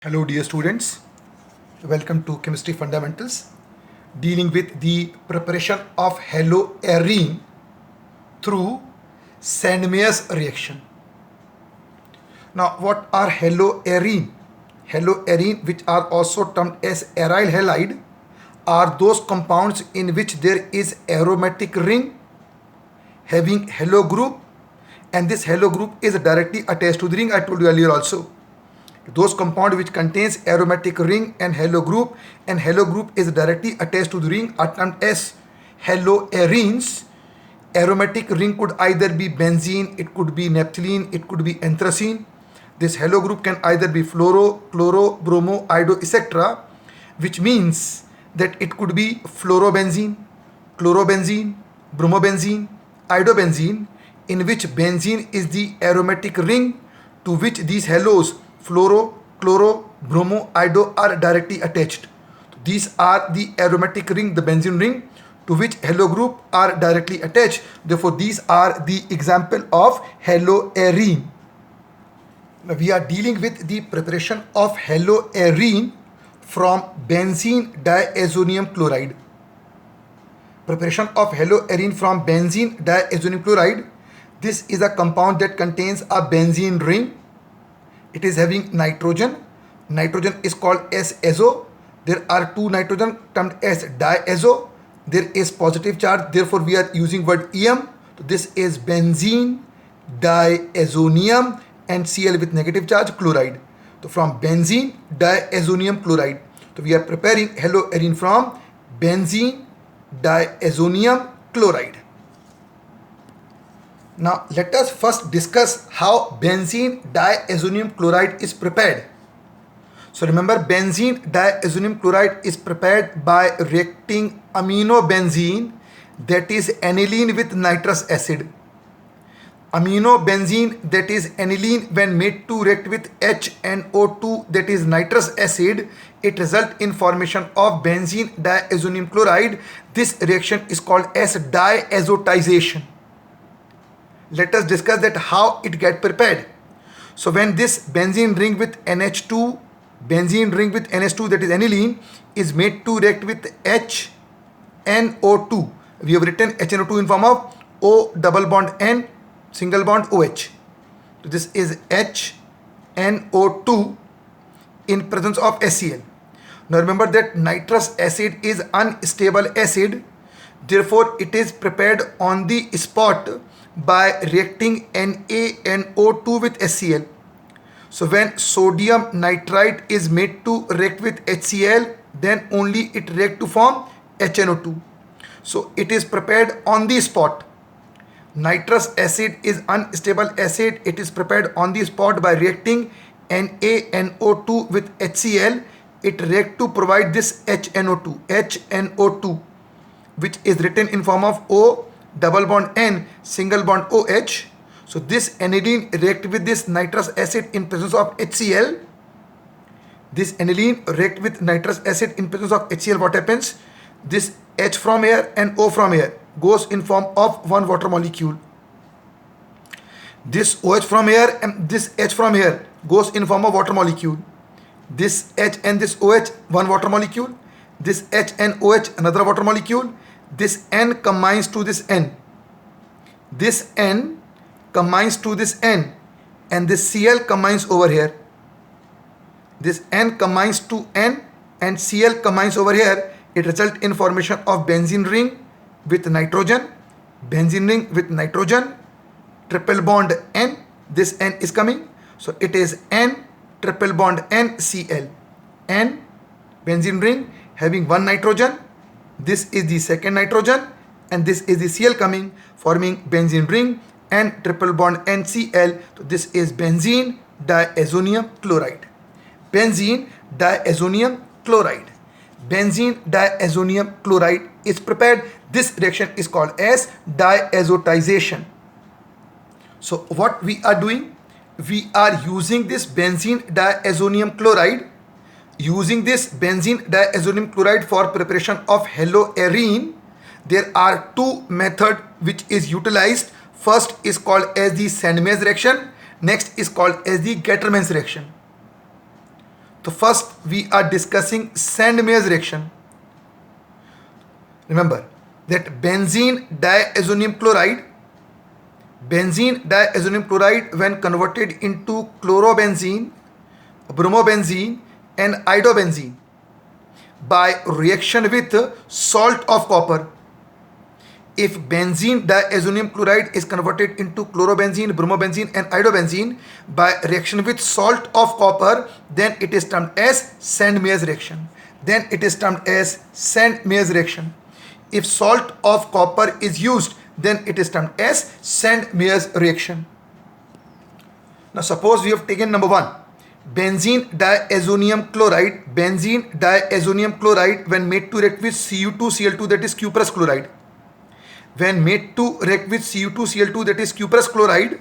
Hello dear students, welcome to Chemistry Fundamentals, dealing with the preparation of haloarine through Sandmeyer's reaction. Now what are haloarine? Haloarine, which are also termed as aryl halide, are those compounds in which there is aromatic ring having halo group, and this halo group is directly attached to the ring. I told you earlier also. Those compound which contains aromatic ring and halo group is directly attached to the ring are termed as haloarenes. Aromatic ring could either be benzene, it could be naphthalene, it could be anthracene. This halo group can either be fluoro, chloro, bromo, iodo, etc., which means that it could be fluorobenzene, chlorobenzene, bromobenzene, iodobenzene, in which benzene is the aromatic ring to which these halos fluoro, chloro, bromo, iodo are directly attached. These are the aromatic ring, the benzene ring, to which halo group are directly attached. Therefore, these are the example of haloarine. Now, we are dealing with the preparation of haloarine from benzene diazonium chloride. Preparation of haloarine from benzene diazonium chloride. This is a compound that contains a benzene ring. It is having nitrogen. Nitrogen is called as azo. There are two nitrogen termed as diazo. There is positive charge, therefore we are using word em. So this is benzene diazonium and Cl with negative charge chloride. So from benzene diazonium chloride. So we are preparing haloarine from benzene diazonium chloride. Now let us first discuss how benzene diazonium chloride is prepared. So remember, benzene diazonium chloride is prepared by reacting aminobenzene, that is aniline, with nitrous acid. Aminobenzene, that is aniline, when made to react with HNO2, that is nitrous acid, it results in formation of benzene diazonium chloride. This reaction is called as diazotization. Let us discuss that how it get prepared. So when this benzene ring with NH2, that is aniline, is made to react with HNO2, we have written HNO2 in form of O double bond N single bond OH. So this is HNO2 in presence of HCl. Now remember that nitrous acid is unstable acid, therefore it is prepared on the spot by reacting NaNO2 with HCl. So when sodium nitrite is made to react with HCl, then only it react to form HNO2. So it is prepared on the spot. Nitrous acid is unstable acid. It is prepared on the spot by reacting NaNO2 with HCl. It react to provide this HNO2, which is written in form of O double bond N single bond OH. So this aniline react with this nitrous acid in presence of HCl. This aniline react with nitrous acid in presence of HCl. What happens? This H from here and O from here goes in form of one water molecule. This OH from here and this H from here goes in form of water molecule. This H and this OH, one water molecule. This H and OH, another water molecule. This N combines to this N. This N combines to this N, and this Cl combines over here. This N combines to N and Cl combines over here. It results in formation of benzene ring with nitrogen. Benzene ring with nitrogen. Triple bond N. This N is coming. So it is N triple bond N Cl. N benzene ring having one nitrogen. This is the second nitrogen and this is the Cl coming, forming benzene ring and triple bond NCl. So this is benzene diazonium chloride. Benzene diazonium chloride. Benzene diazonium chloride is prepared. This reaction is called as diazotization. So what we are doing? We are using this benzene diazonium chloride. Using this benzene diazonium chloride for preparation of haloarine, there are two methods which is utilized. First is called as the Sandmeyer's reaction. Next is called as the Gattermann's reaction. So first we are discussing Sandmeyer's reaction. Remember that benzene diazonium chloride when converted into chlorobenzene, bromobenzene and iodobenzene by reaction with salt of copper. If benzene diazonium chloride is converted into chlorobenzene, bromobenzene and iodobenzene by reaction with salt of copper, then it is termed as Sandmeyer's reaction. If salt of copper is used, then it is termed as Sandmeyer's reaction. Now suppose we have taken number 1, benzene diazonium chloride when made to react with Cu2Cl2, that is cuprous chloride. When made to react with Cu2Cl2, that is cuprous chloride,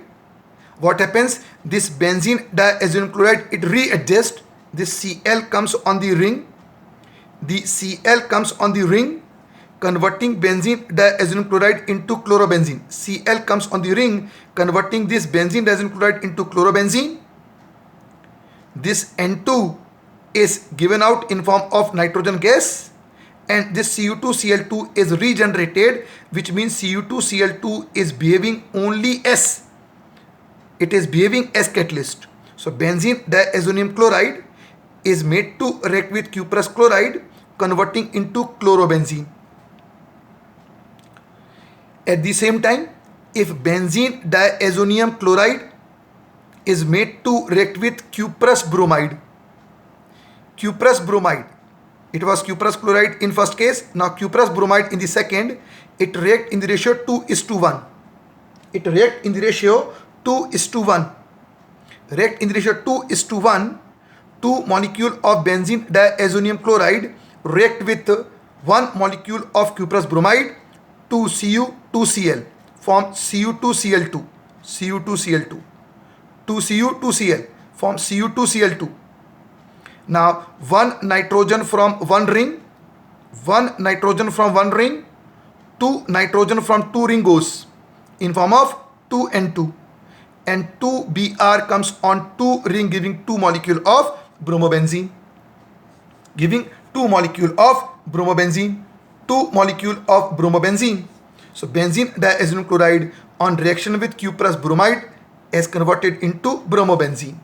what happens? This benzene diazonium chloride, it readjusts. This Cl comes on the ring, converting benzene diazonium chloride into chlorobenzene. Cl comes on the ring, converting this benzene diazonium chloride into chlorobenzene. This N2 is given out in form of nitrogen gas, and this Cu2Cl2 is regenerated, which means Cu2Cl2 is behaving only as, it is behaving as catalyst. So benzene diazonium chloride is made to react with cuprous chloride, converting into chlorobenzene. At the same time, if benzene diazonium chloride is made to react with cuprous bromide, it was cuprous chloride in first case, now cuprous bromide in the second, it react in the ratio 2:1. Two molecule of benzene diazonium chloride react with one molecule of cuprous bromide, 2Cu2Cl, form Cu2Cl2, 2Cu2Cl, form Cu2Cl2. Now one nitrogen from one ring, two nitrogen from two ring goes in form of 2N2, and 2Br comes on two ring, giving two molecule of bromobenzene. So benzene diazonium chloride on reaction with cuprous bromide is converted into bromobenzene.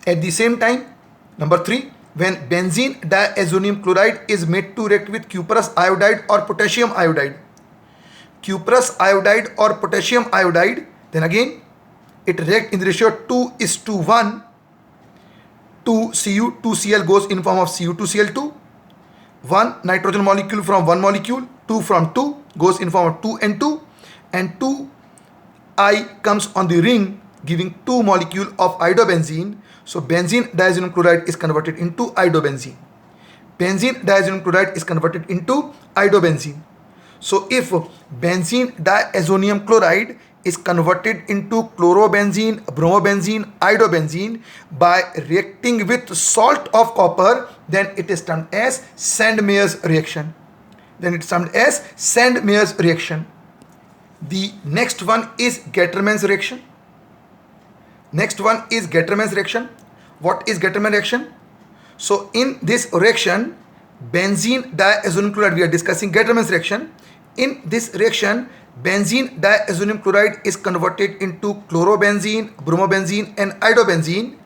At the same time, number 3, when benzene diazonium chloride is made to react with cuprous iodide or potassium iodide, then again it react in the ratio 2:1. 2Cu2Cl goes in form of Cu2Cl2. One nitrogen molecule from one molecule, 2 from 2 goes in form of 2N2, and 2I comes on the ring, giving two molecule of iodobenzene. So benzene diazonium chloride is converted into iodobenzene. So if benzene diazonium chloride is converted into chlorobenzene, bromobenzene, iodobenzene by reacting with salt of copper, then it is termed as Sandmeyer's reaction. The next one is Gattermann's reaction. What is Gattermann reaction? So in this reaction, benzene diazonium chloride, we are discussing Gattermann's reaction. In this reaction, benzene diazonium chloride is converted into chlorobenzene, bromobenzene and iodobenzene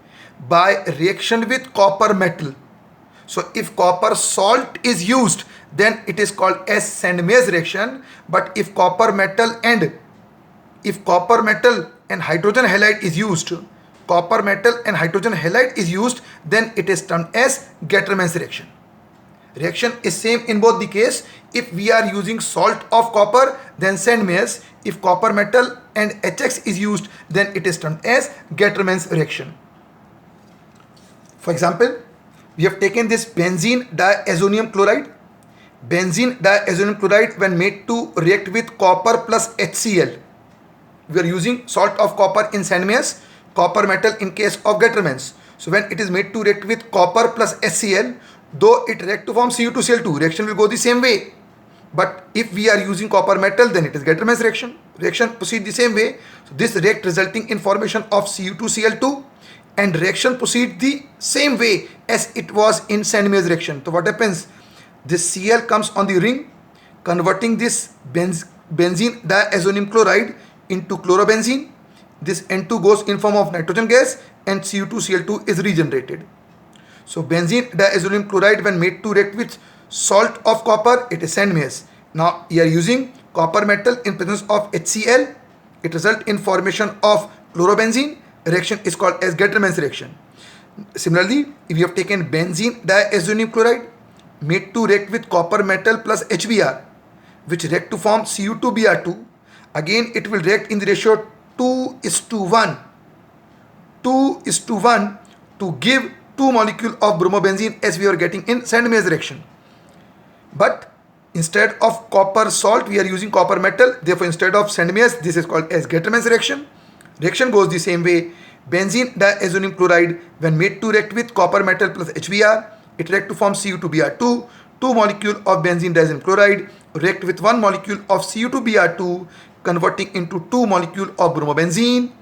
by reaction with copper metal. So if copper salt is used, then it is called as Sandmeyer's reaction. But if copper metal and hydrogen halide is used, then it is termed as Gattermann's reaction. Reaction is same in both the case. If we are using salt of copper, then Sandmeyer's. If copper metal and HX is used, then it is termed as Gattermann's reaction. For example, we have taken this benzene diazonium chloride. When made to react with copper plus HCl, we are using salt of copper in Sandmeyer's, copper metal in case of Gattermann's. So when it is made to react with copper plus HCl, though it react to form Cu2Cl2, reaction will go the same way. But if we are using copper metal, then it is Gattermann's reaction. Reaction proceed the same way. So this react resulting in formation of Cu2Cl2 and reaction proceed the same way as it was in Sandmeier's reaction. So what happens? This Cl comes on the ring, converting this benzene diazonium chloride into chlorobenzene. This N2 goes in form of nitrogen gas and Cu2Cl2 is regenerated. So benzene diazonium chloride, when made to react with salt of copper, it is Sandmeyer's. Now we are using copper metal in presence of HCl. It results in formation of chlorobenzene. Reaction is called as Gattermann's reaction. Similarly, if you have taken benzene diazonium chloride made to react with copper metal plus HBr, which react to form Cu2Br2, again it will react in the ratio 2:1. 2:1 to give 2 molecules of bromobenzene as we are getting in Sandmeyer's reaction. But instead of copper salt, we are using copper metal. Therefore, instead of Sandmeyer's, this is called as Gattermann's reaction. Reaction goes the same way. Benzene diazonium chloride, when made to react with copper metal plus HBr, it react to form Cu2Br2. 2 molecules of benzene diazonium chloride react with 1 molecule of Cu2Br2, converting into 2 molecules of bromobenzene,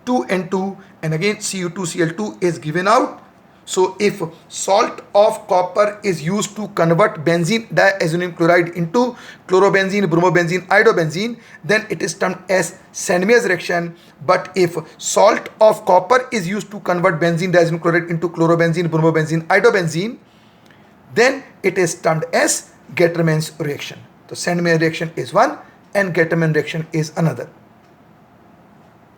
2N2, and again Cu2Cl2 is given out. So if salt of copper is used to convert benzene diazonium chloride into chlorobenzene, bromobenzene, iodobenzene, then it is termed as Sandmeyer's reaction. But if salt of copper is used to convert benzene diazonium chloride into chlorobenzene, bromobenzene, iodobenzene, then it is termed as Gattermann's reaction. So Sandmeyer reaction is one and Gattermann reaction is another.